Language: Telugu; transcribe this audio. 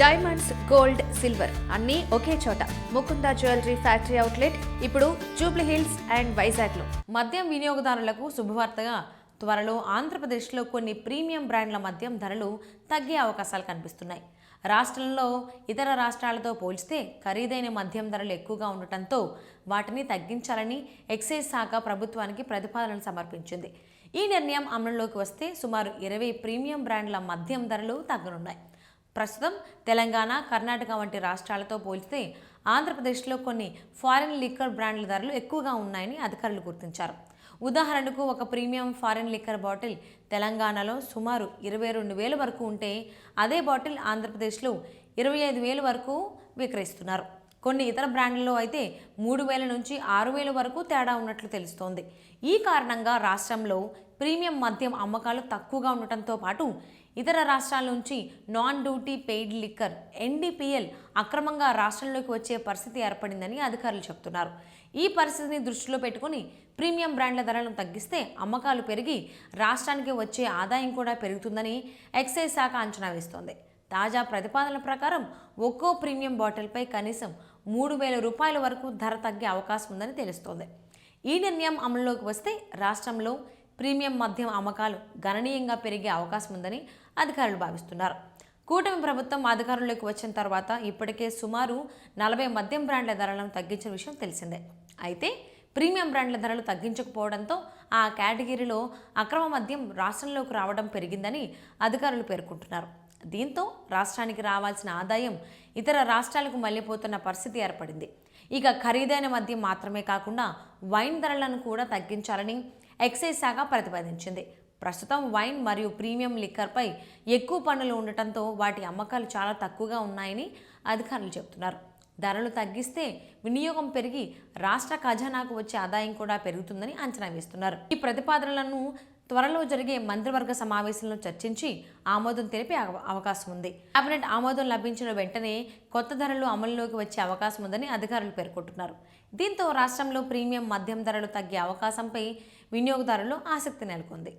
డైమండ్స్, గోల్డ్, సిల్వర్ అన్నీ ఒకే చోట. ముకుంద జ్యువెలరీ ఫ్యాక్టరీ అవుట్లెట్ ఇప్పుడు జూబ్లీ హిల్స్ అండ్ వైజాగ్లో. మద్యం వినియోగదారులకు శుభవార్తగా త్వరలో ఆంధ్రప్రదేశ్లో కొన్ని ప్రీమియం బ్రాండ్ల మద్యం ధరలు తగ్గే అవకాశాలు కనిపిస్తున్నాయి. రాష్ట్రంలో ఇతర రాష్ట్రాలతో పోల్చితే ఖరీదైన మద్యం ధరలు ఎక్కువగా ఉండటంతో వాటిని తగ్గించాలని ఎక్సైజ్ శాఖ ప్రభుత్వానికి ప్రతిపాదనలు సమర్పించింది. ఈ నిర్ణయం అమలులోకి వస్తే సుమారు 20 ప్రీమియం బ్రాండ్ల మద్యం ధరలు తగ్గనున్నాయి. ప్రస్తుతం తెలంగాణ, కర్ణాటక వంటి రాష్ట్రాలతో పోల్చితే ఆంధ్రప్రదేశ్లో కొన్ని ఫారిన్ లిక్కర్ బ్రాండ్ల ధరలు ఎక్కువగా ఉన్నాయని అధికారులు గుర్తించారు. ఉదాహరణకు ఒక ప్రీమియం ఫారిన్ లిక్కర్ బాటిల్ తెలంగాణలో సుమారు 22,000 వరకు ఉంటే అదే బాటిల్ ఆంధ్రప్రదేశ్లో 25,000 వరకు విక్రయిస్తున్నారు. కొన్ని ఇతర బ్రాండ్లలో అయితే 3,000 నుంచి 6,000 వరకు తేడా ఉన్నట్లు తెలుస్తోంది. ఈ కారణంగా రాష్ట్రంలో ప్రీమియం మద్యం అమ్మకాలు తక్కువగా ఉండటంతో పాటు ఇతర రాష్ట్రాల నుంచి non duty paid liquor NDPL అక్రమంగా రాష్ట్రంలోకి వచ్చే పరిస్థితి ఏర్పడిందని అధికారులు చెబుతున్నారు. ఈ పరిస్థితిని దృష్టిలో పెట్టుకుని ప్రీమియం బ్రాండ్ల ధరలను తగ్గిస్తే అమ్మకాలు పెరిగి రాష్ట్రానికి వచ్చే ఆదాయం కూడా పెరుగుతుందని ఎక్సైజ్ శాఖ అంచనా వేస్తోంది. తాజా ప్రతిపాదనల ప్రకారం ఒక్కో ప్రీమియం బాటిల్పై కనీసం 3,000 రూపాయల వరకు ధర తగ్గే అవకాశం ఉందని తెలుస్తోంది. ఈ నిర్ణయం అమలులోకి వస్తే రాష్ట్రంలో ప్రీమియం మద్యం అమ్మకాలు గణనీయంగా పెరిగే అవకాశం ఉందని అధికారులు భావిస్తున్నారు. కూటమి ప్రభుత్వం అధికారంలోకి వచ్చిన తర్వాత ఇప్పటికే సుమారు 40 మద్యం బ్రాండ్ల ధరలను తగ్గించిన విషయం తెలిసిందే. అయితే ప్రీమియం బ్రాండ్ల ధరలు తగ్గించకపోవడంతో ఆ కేటగిరీలో అక్రమ మద్యం రాష్ట్రంలోకి రావడం పెరిగిందని అధికారులు పేర్కొంటున్నారు. దీంతో రాష్ట్రానికి రావాల్సిన ఆదాయం ఇతర రాష్ట్రాలకు మళ్లిపోతున్న పరిస్థితి ఏర్పడింది. ఇక ఖరీదైన మద్యం మాత్రమే కాకుండా వైన్ ధరలను కూడా తగ్గించాలని ఎక్సైజ్ శాఖ ప్రతిపాదించింది. ప్రస్తుతం వైన్ మరియు ప్రీమియం లిక్కర్పై ఎక్కువ పన్నులు ఉండటంతో వాటి అమ్మకాలు చాలా తక్కువగా ఉన్నాయని అధికారులు చెబుతున్నారు. ధరలు తగ్గిస్తే వినియోగం పెరిగి రాష్ట్ర ఖజానాకు వచ్చే ఆదాయం కూడా పెరుగుతుందని అంచనా వేస్తున్నారు. ఈ ప్రతిపాదనలను త్వరలో జరిగే మంత్రివర్గ సమావేశంలో చర్చించి ఆమోదం తెలిపే అవకాశం ఉంది. కేబినెట్ ఆమోదం లభించిన వెంటనే కొత్త ధరలు అమలులోకి వచ్చే అవకాశం ఉందని అధికారులు పేర్కొంటున్నారు. దీంతో రాష్ట్రంలో ప్రీమియం మద్యం ధరలు తగ్గే అవకాశంపై వినియోగదారుల్లో ఆసక్తి నెలకొంది.